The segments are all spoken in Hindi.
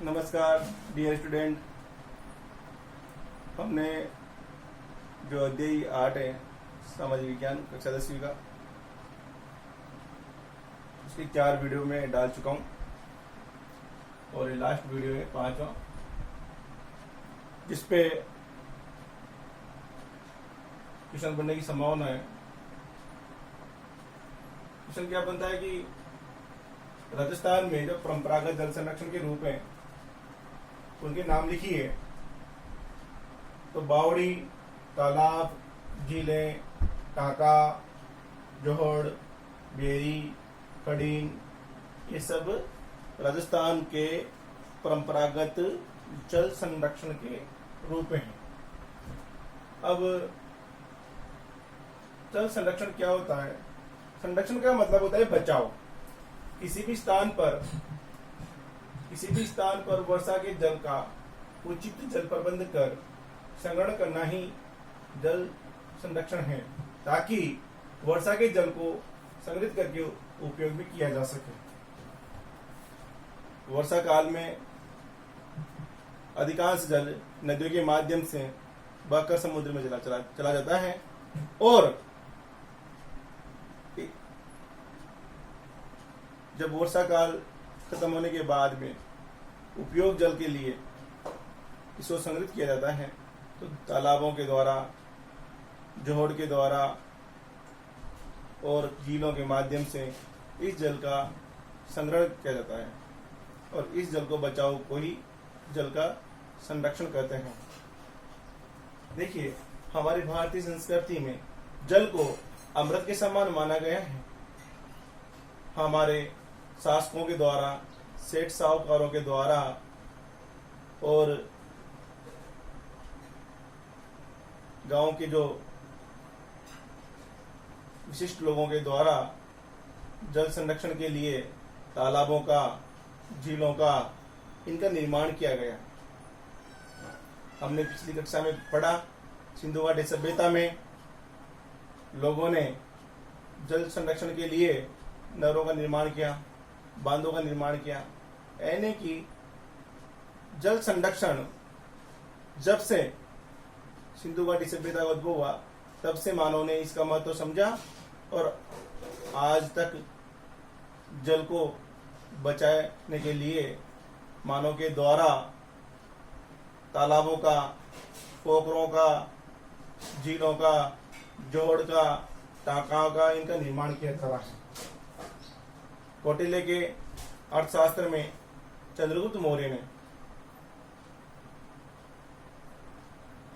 नमस्कार डियर स्टूडेंट। हमने जो अध्याय 8 है सामाजिक विज्ञान कक्षा 10वीं का, उसकी 4 वीडियो में डाल चुका हूँ और ये लास्ट वीडियो है 5वां, जिसपे क्वेश्चन बनने की संभावना है। क्वेश्चन क्या बनता है कि राजस्थान में जो परंपरागत जल संरक्षण के रूप हैं उनके नाम लिखिए। तो बावड़ी, तालाब, झीलें, टाका, जोहड़, बेरी, खड़ीन, ये सब राजस्थान के परंपरागत जल संरक्षण के रूप हैं। अब जल संरक्षण क्या होता है? संरक्षण का मतलब होता है बचाव। किसी भी स्थान पर वर्षा के जल का उचित जल प्रबंध कर संग्रहण करना ही जल संरक्षण है, ताकि वर्षा के जल को संग्रहित करके उपयोग भी किया जा सके। वर्षा काल में अधिकांश जल नदियों के माध्यम से बहकर समुद्र में चला जाता है और जब वर्षा काल खत्म होने के बाद में उपयोग जल के लिए इसको संग्रहित किया जाता है, तो तालाबों के द्वारा, जोहड़ के द्वारा और झीलों के माध्यम से इस जल का संग्रहण किया जाता है और इस जल को बचाव को ही जल का संरक्षण कहते हैं। देखिए, हमारी भारतीय संस्कृति में जल को अमृत के समान माना गया है। हमारे शासकों के द्वारा, सेठ साहूकारों के द्वारा और गांव के जो विशिष्ट लोगों के द्वारा जल संरक्षण के लिए तालाबों का, झीलों का, इनका निर्माण किया गया। हमने पिछली कक्षा में पढ़ा, सिंधु घाटी सभ्यता में लोगों ने जल संरक्षण के लिए नहरों का निर्माण किया, बांधों का निर्माण किया। यानी कि जल संरक्षण जब से सिंधु घाटी सभ्यता का उद्भव हुआ, तब से मानव ने इसका महत्व समझा और आज तक जल को बचाने के लिए मानव के द्वारा तालाबों का, पोखरों का, झीलों का, जोहड़ का, टाकाओं का, इनका निर्माण किया जा रहा है। कौटिल्य के अर्थशास्त्र में चंद्रगुप्त मौर्य ने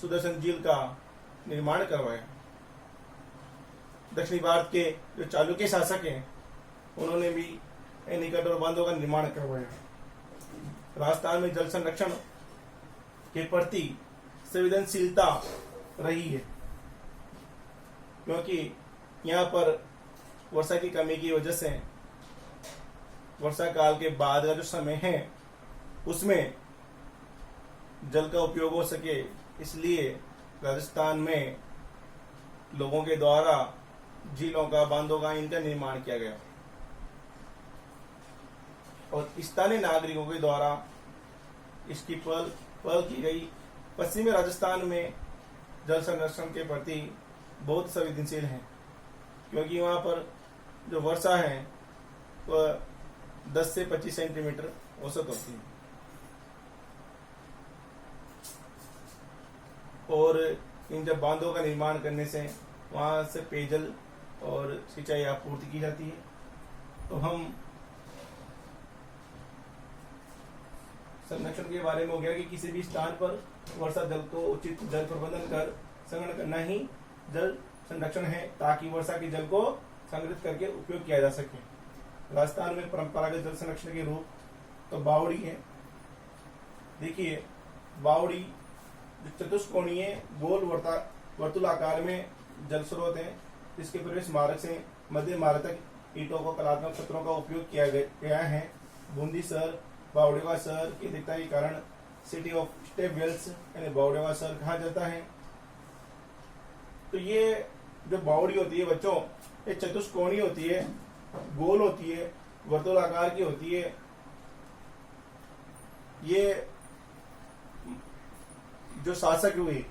सुदर्शन झील का निर्माण करवाया। दक्षिणी भारत के जो चालुक्य शासक हैं, उन्होंने भी एनीकट और बांधों का निर्माण करवाया। राजस्थान में जल संरक्षण के प्रति संवेदनशीलता रही है, क्योंकि यहाँ पर वर्षा की कमी की वजह से वर्षा काल के बाद का जो समय है उसमें जल का उपयोग हो सके, इसलिए राजस्थान में लोगों के द्वारा झीलों का, बांधों का, इनका निर्माण किया गया और स्थानीय नागरिकों के द्वारा इसकी पहल की गई। पश्चिमी राजस्थान में जल संरक्षण के प्रति बहुत संवेदनशील है, क्योंकि वहां पर जो वर्षा है वह 10 से 25 सेंटीमीटर औसत होती है और इन जब बांधों का निर्माण करने से वहां से पेयजल और सिंचाई आपूर्ति की जाती है। तो हम संरक्षण के बारे में हो गया कि किसी भी स्थान पर वर्षा जल को उचित जल प्रबंधन कर संग्रहण करना ही जल संरक्षण है, ताकि वर्षा के जल को संग्रहित करके उपयोग किया जा सके। राजस्थान में परंपरागत जल संरक्षण के रूप तो बावड़ी है। देखिए, बावड़ी चतुष्कोणीय गोल वर्तुलाकार में जल स्रोत है, जिसके प्रवेश मार्ग से मध्य मार्ग तक ईंटों को कलात्मक पत्थरों का उपयोग किया गया है। बूंदी शहर बावड़े का शहर की अधिकता के कारण सिटी ऑफ स्टेप वेल्स यानी बावड़े का शहर कहा जाता है। तो ये जो बावड़ी होती है बच्चों, ये चतुष्कोणीय होती है, गोल होती है, वर्तुलाकार की होती है। ये जो शासक हुए,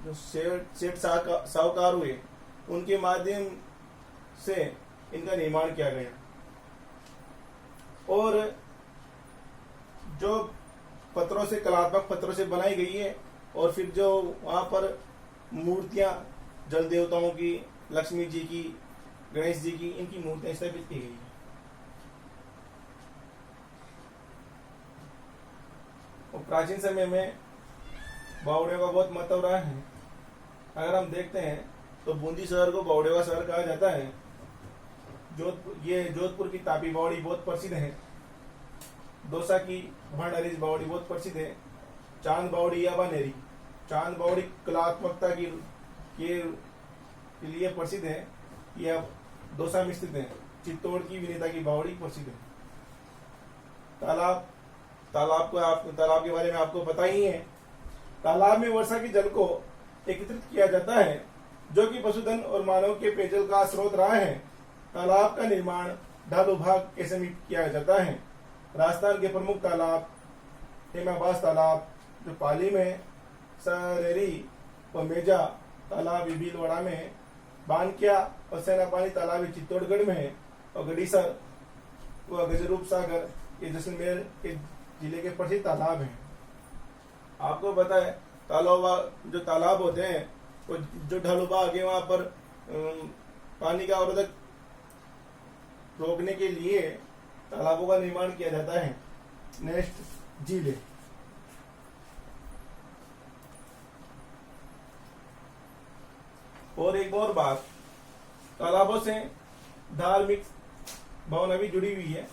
जो सेठ साहूकार हुए, उनके माध्यम से इनका निर्माण किया गया। और जो पत्थरों से, कलात्मक पत्थरों से बनाई गई है, और फिर जो वहां पर मूर्तियां जल देवताओं की, लक्ष्मी जी की, गणेश जी की, इनकी मूर्तियां स्थापित की गई है। और प्राचीन समय में बावड़ियों का बहुत महत्व रहा है। अगर हम देखते हैं तो बूंदी शहर को बावड़ियों का शहर कहा जाता है। जोधपुर की तापी बावड़ी बहुत प्रसिद्ध है। दौसा की भंडारी बावड़ी बहुत प्रसिद्ध है। चांद बावड़ी या बनेरी, चांद बावड़ी कलात्मकता के लिए प्रसिद्ध है। यह दौसा में स्थित है। चित्तौड़ की विनीता की बावड़ी प्रसिद्ध है। तालाब के बारे में आपको पता ही है। तालाब में वर्षा के जल को एकत्रित किया जाता है, जो कि पशुधन और मानव के पेयजल का स्रोत रहा है। तालाब का निर्माण ढालू भाग के समीप किया जाता है। राजस्थान के प्रमुख तालाब हेमाबास तालाब, जो पाली में, सरेरी व मेजा तालाब भीलवाड़ा में, बानकिया और सेनापानी तालाब चित्तौड़गढ़ में है, और गड़ीसर व गजरूप सागर ये जैसलमेर के जिले के प्रसिद्ध तालाब हैं। आपको पता है जो तालाब होते हैं, वो जो ढालू भाग है, वहां पर पानी का अवरोधक रोकने के लिए तालाबों का निर्माण किया जाता है। नेक्स्ट, झीलें। और एक और बात, तालाबों से धार्मिक भावना भी जुड़ी हुई है,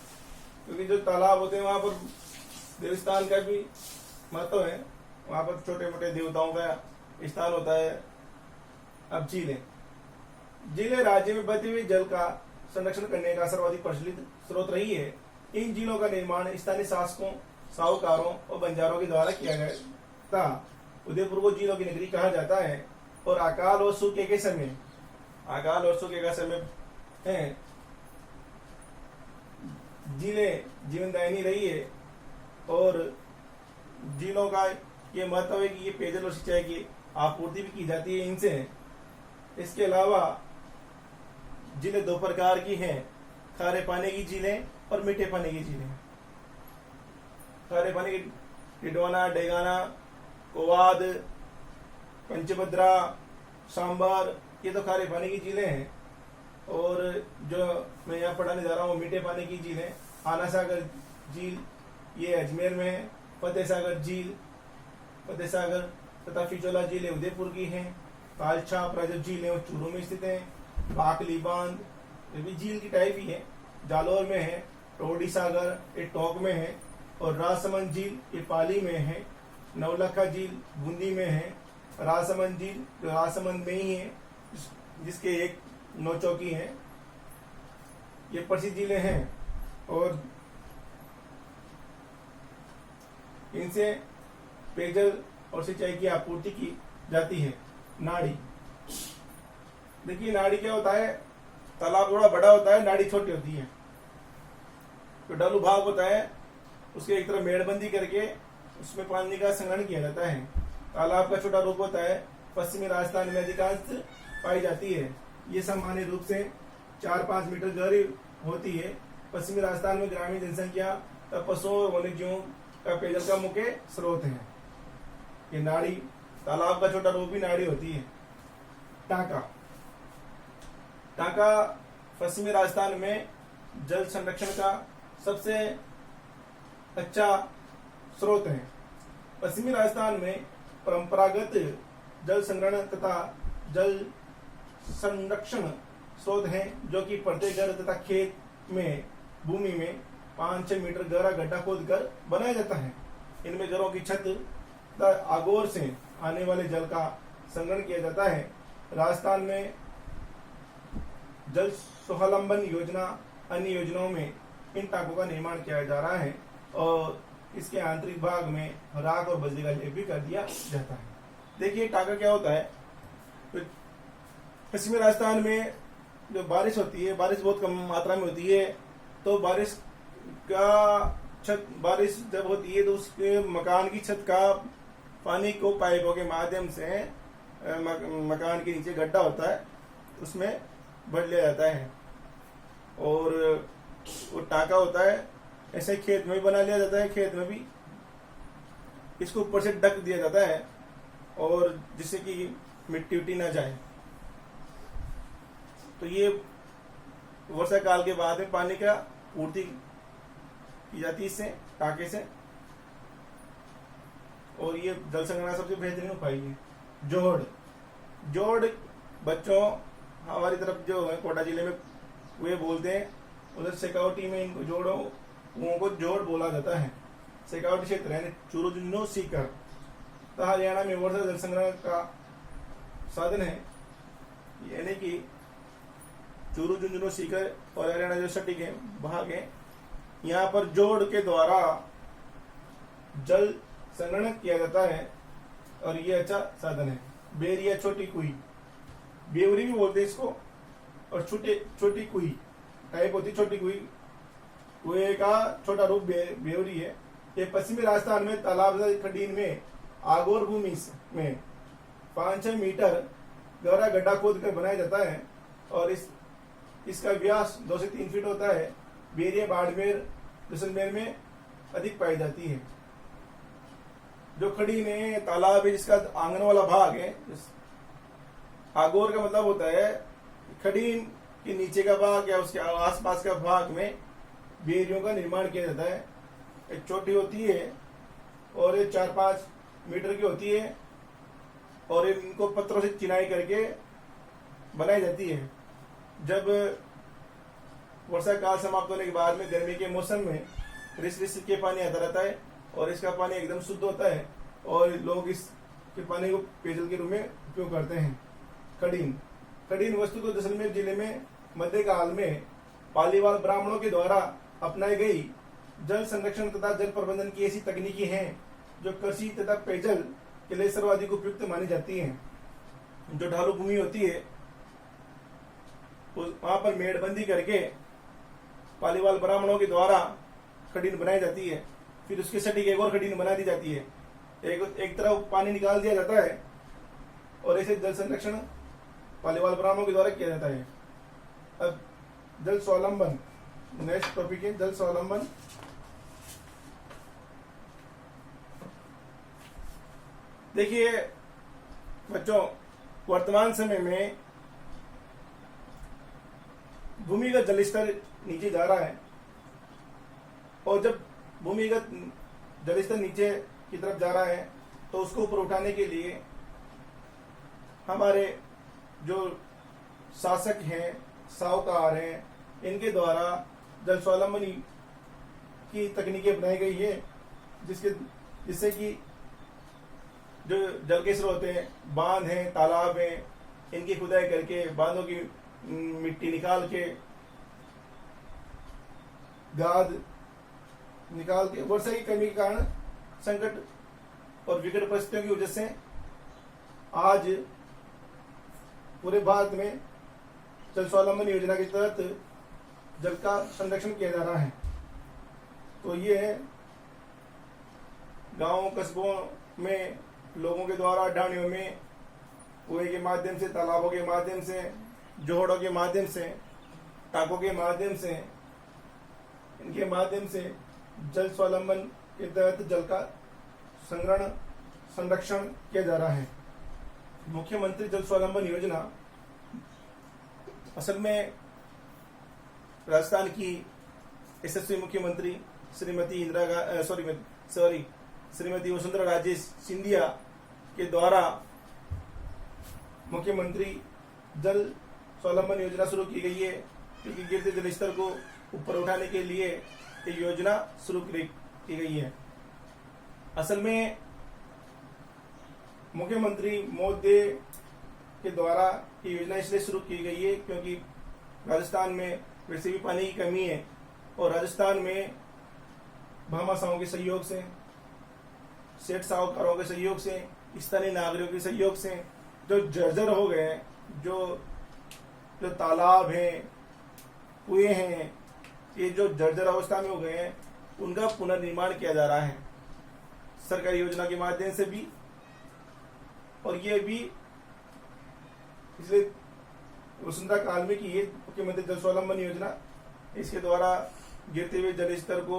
क्योंकि जो तालाब होते हैं वहां पर देवस्थान का भी महत्व है। वहां पर छोटे मोटे देवताओं का स्थान होता है। अब झीलें राज्य में बहते हुए जल का संरक्षण करने का सर्वाधिक प्रचलित स्रोत रही है। इन झीलों का निर्माण स्थानीय शासकों, साहूकारों और बंजारों के द्वारा किया गया था। उदयपुर को झीलों की नगरी कहा जाता है। और अकाल और सूखे का समय है। झीलें जीवनदायिनी रही है। और झीलों का ये महत्व है कि ये पेयजल और सिंचाई की आपूर्ति भी की जाती है इनसे। इसके अलावा झीलें दो प्रकार की हैं, खारे पानी की झीलें और मीठे पानी की झीलें। खारे पानी की टिडवाना, डेगाना, कोवाद, पंचभद्रा, सांबर, ये तो खारे पानी की झीलें हैं। और जो मैं यहाँ पढ़ाने जा रहा हूँ मीठे पानी की झीलें, आना सागर झील ये अजमेर में है। फतेह सागर तथा फिचौला झीलें उदयपुर की हैं। कालछाप राजब झील है वो चूरू में स्थित है। बाकली बांध ये भी झील की टाइप ही है, जालौर में है। टोडी सागर ये टोंक में है। और राजसमंद झील ये पाली में है। नवलखा झील बूंदी में है। राजसमंद झील जो राजसमंद में ही है, जिसके एक नौचौकी है। ये प्रसिद्ध झीलें हैं। और इनसे पेयजल और सिंचाई की आपूर्ति की जाती है। नाड़ी, देखिए नाड़ी क्या होता है, तालाब थोड़ा बड़ा होता है, नाड़ी छोटी होती है। तो ढालू भाग होता है, उसके एक तरफ मेड़बंदी करके उसमें पानी का संग्रहण किया जाता है। तालाब का छोटा रूप होता है, पश्चिमी राजस्थान में अधिकांश पाई जाती है। ये सामान्य रूप से 4-5 मीटर गहरी होती है। पश्चिमी राजस्थान में ग्रामीण जनसंख्या पशुओं और वन्यजीवों का पेयजल का मुख्य स्रोत है। ये नाड़ी, तालाब का छोटा रूप भी नाड़ी होती है। टांका पश्चिमी राजस्थान में जल संरक्षण का सबसे अच्छा स्रोत है। पश्चिमी राजस्थान में परंपरागत जल संग्रहण तथा जल संरक्षण स्रोत हैं, जो कि प्रत्येक घर तथा खेत में भूमि में 5-6 मीटर गहरा गड्ढा खोदकर बनाया जाता है। इनमें घरों की छत तथा आगोर से आने वाले जल का संग्रहण किया जाता है। राजस्थान में जल स्वावलंबन योजना अन्य योजनाओं में इन टांकों का निर्माण किया जा रहा है। और इसके आंतरिक भाग में राख और बजरी का लेप भी कर दिया जाता है। देखिए टांका क्या होता है। तो पश्चिमी राजस्थान में जो बारिश होती है, बारिश बहुत कम मात्रा में होती है, तो बारिश का छत बारिश जब होती है तो उसके मकान की छत का पानी को पाइपों के माध्यम से मकान के नीचे गड्ढा होता है उसमें भर लिया जाता है, और वो टाका होता है ऐसे खेत में भी बना लिया जाता है, खेत में भी इसको ऊपर से ढक दिया जाता है और जिससे कि मिट्टी उट्टी ना जाए। तो ये वर्षा काल के बाद में पानी का पूर्ति की जाती है इससे टाके से, और ये जल संग्रह का सबसे बेहतरीन उपाय है। जोड़ बच्चों हमारी तरफ जो है कोटा जिले में वे बोलते हैं, उधर शेखावटी में इनको कुओं को जोड़ बोला जाता है। शेखावटी क्षेत्र है चूरू झुंझुनू सीकर। तो हरियाणा में वर्षा जल संग्रह का साधन है, यानी कि चूरू झुंझुनू सीकर और हरियाणा जो सटीक है भाग है, यहाँ पर जोड़ के द्वारा जल संग्रहण किया जाता है और ये अच्छा साधन है। बेरिया छोटी कुई, बेवरी भी बोलते हैं इसको, और छोटी कुई टाइप होती छोटी कुई, कुएं का छोटा रूप बेवरी है। ये पश्चिमी राजस्थान में तालाब खडीन में आगोर भूमि में 5-6 मीटर गहरा गड्ढा खोद कर बनाया जाता है और इसका व्यास 2 से 3 फीट होता है। बेरिया बाड़मेर जैसलमेर में अधिक पाई जाती है। जो खड़ी में तालाब है जिसका आंगन वाला भाग है, आगोर का मतलब होता है खड़ी के नीचे का भाग या उसके आसपास का भाग में बेरियों का निर्माण किया जाता है। एक छोटी होती है और ये 4-5 मीटर की होती है और इनको पत्थरों से चिनाई करके बनाई जाती है। जब वर्षा काल समाप्त होने के बाद में गर्मी के मौसम में रिस के पानी आता रहता है और इसका पानी एकदम शुद्ध होता है और लोग इसके पानी को पेयजल के रूप में उपयोग करते हैं। खडीन वस्तु तो जैसलमेर जिले में मध्यकाल में पालीवाल ब्राह्मणों के द्वारा अपनाई गई जल संरक्षण तथा जल प्रबंधन की ऐसी तकनीकी हैं जो कृषि तथा पेयजल के लिए सर्वाधिक उपयुक्त मानी जाती हैं। जो ढालू भूमि होती है वहां पर मेड़बंदी करके पालीवाल ब्राह्मणों के द्वारा खडीन बनाई जाती है, फिर उसके सटीक एक और खडीन बना दी जाती है। एक तरफ पानी निकाल दिया जाता है और ऐसे जल संरक्षण पालीवाल ब्राह्मणों के द्वारा किया जाता है। अब जल स्वावलंबन, नेक्स्ट टॉपिक है जल स्वावलंबन। देखिए बच्चों, वर्तमान समय में भूमिगत जल स्तर नीचे जा रहा है और जब भूमिगत जल स्तर नीचे की तरफ जा रहा है तो उसको ऊपर उठाने के लिए हमारे जो शासक हैं, साहूकार हैं, इनके द्वारा जल स्वावलंबन की तकनीकें बनाई गई है, जिससे कि जो जल के स्रोत हैं, बांध हैं, तालाब हैं, इनकी खुदाई करके बांधों की मिट्टी निकाल के गाद निकाल के वर्षा की कमी के कारण संकट और विकट परिस्थितियों की वजह से आज पूरे भारत में जल स्वावलंबन योजना के तहत जल का संरक्षण किया जा रहा है। तो ये गांवों कस्बों में लोगों के द्वारा ढाणियों में कुएं के माध्यम से, तालाबों के माध्यम से, जोहड़ों के माध्यम से, टाकों के माध्यम से, इनके माध्यम से जल स्वावलंबन के तहत जल का संग्रहण संरक्षण किया जा रहा है। मुख्यमंत्री जल स्वावलंबन योजना असल में राजस्थान की यशस्वी मुख्यमंत्री श्रीमती श्रीमती वसुंधरा राजे सिंधिया के द्वारा मुख्यमंत्री जल स्वावलंबन योजना शुरू की गई है, क्योंकि गिरते जल स्तर को ऊपर उठाने के लिए ये योजना शुरू की गई है। असल में मुख्यमंत्री महोदय के द्वारा ये योजना इसलिए शुरू की गई है क्योंकि राजस्थान में वैसे भी पानी की कमी है और राजस्थान में भामाशाहों के सहयोग से, सेठ साहूकारों के सहयोग से, स्थानीय नागरिकों के सहयोग से जो जर्जर हो गए हैं, जो तालाब हैं, कुएं हैं, ये जो जर्जर अवस्था में हो गए हैं, उनका पुनर्निर्माण किया जा रहा है सरकारी योजना के माध्यम से भी। और ये भी पिछले वसुंधरा काल में की ये मुख्यमंत्री जल स्वावलंबन योजना, इसके द्वारा गिरते हुए जल स्तर को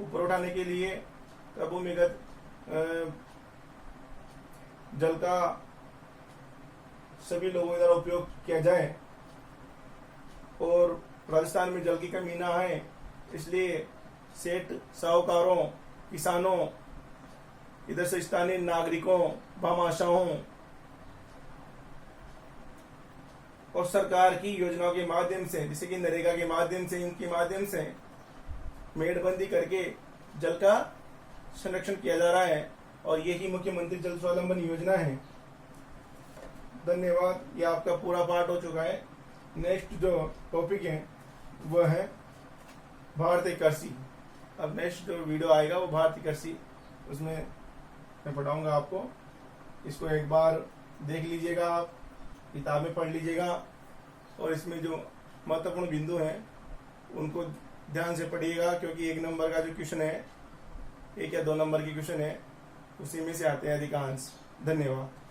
ऊपर उठाने के लिए भूमिगत जल का सभी लोगों द्वारा उपयोग किया जाए और राजस्थान में जल की कमी ना आए, इसलिए सेठ, साहूकारों, किसानों, इधर से स्थानीय नागरिकों, भामाशाहों और सरकार की योजनाओं के माध्यम से, जैसे कि नरेगा के माध्यम से, इनके माध्यम से मेड़बंदी करके जल का संरक्षण किया जा रहा है और यही मुख्यमंत्री जल स्वावलंबन योजना है। धन्यवाद। ये आपका पूरा पार्ट हो चुका है। नेक्स्ट जो टॉपिक है वह है भारतीय कृषि। अब नेक्स्ट जो वीडियो आएगा वो भारतीय कृषि, उसमें मैं पढ़ाऊंगा आपको। इसको एक बार देख लीजिएगा, आप किताबें पढ़ लीजिएगा और इसमें जो महत्वपूर्ण बिंदु हैं उनको ध्यान से पढ़िएगा, क्योंकि 1 नंबर का जो क्वेश्चन है, 1 या 2 नंबर की क्वेश्चन है, उसी में से आते हैं अधिकांश। धन्यवाद।